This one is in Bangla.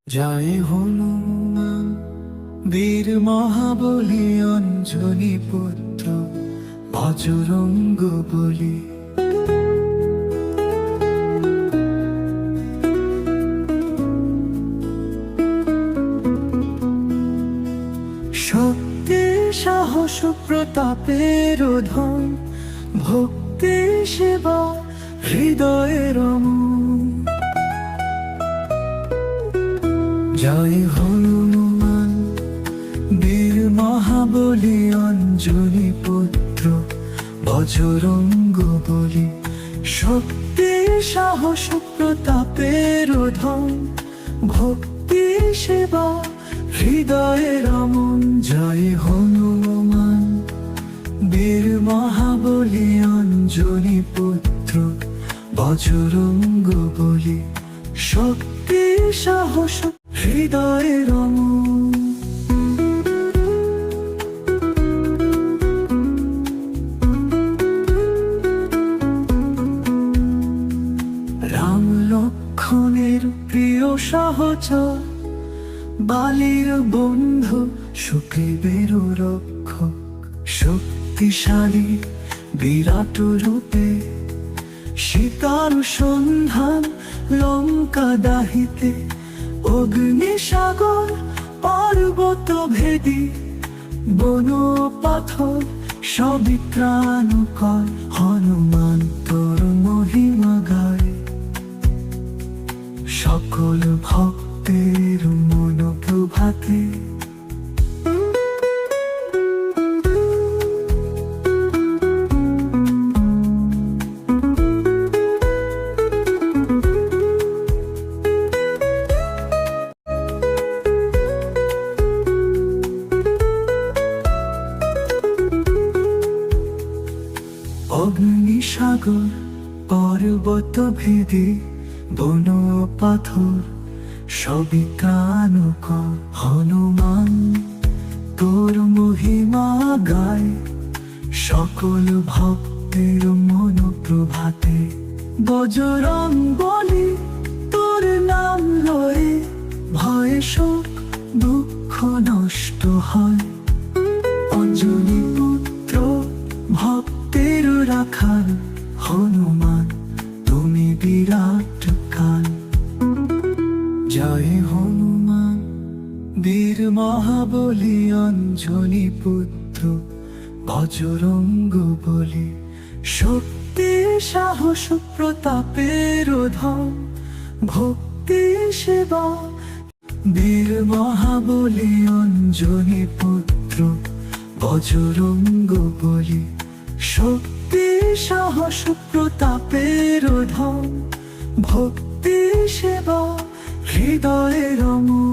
জয় হনুমান বীর মহাবলী অঞ্জনী পুত্র বজরঙ্গ বলি। শক্তি সাহস প্রতাপের ধন, ভক্তি সেবা হৃদয়ের মন। জয় হনুমান বীর মহাবলী অঞ্জনী পুত্র বজরঙ্গ বলি। শক্তি সাহস প্রতাপের ধন, ভক্তি সেবা হৃদয়ের মন। জয় হনুমান বীর মহাবলী অঞ্জনী পুত্র বজরঙ্গ বলি। শক্তি সাহস হৃদয়ের মন। রাম লক্ষ্মণের প্রিয় সহচর, বালির বন্ধু সুগ্রীবের রক্ষক। শক্তিশালী বিরাট রূপে সীতার সন্ধান লঙ্কা দাহিতে। অগ্নিসাগর পর্বত ভেদি, বন পাথর সবই ত্রাণ কর। হনুমান তোর মহিমা গায়, সকল ভক্তের মন প্রভাতে। অগ্নিসাগর পর্বত ভেদি, বন পাথর সবই ত্রাণ কর। হনুমান তোর মহিমা গায়, সকল ভক্তের মন প্রভাতে। বজরং বলি তোর নাম লয়ে, ভয়ে শোক দুঃখ নষ্ট হয়। অঞ্জনী পুত্র ভক্তের রাখাল, হনুমান তুমি বিরাট কাল। জয় হনুমান বীর মহাবলী অঞ্জনী পুত্র বজরঙ্গ বলি। শক্তি সাহস প্রতাপের ধন, ভক্তি সেবা বীর মহাবলী অঞ্জনী পুত্র বজরঙ্গ বলি। শক্তি সাহস প্রতাপের ধন, ভক্তি সেবা হৃদয়ের মন।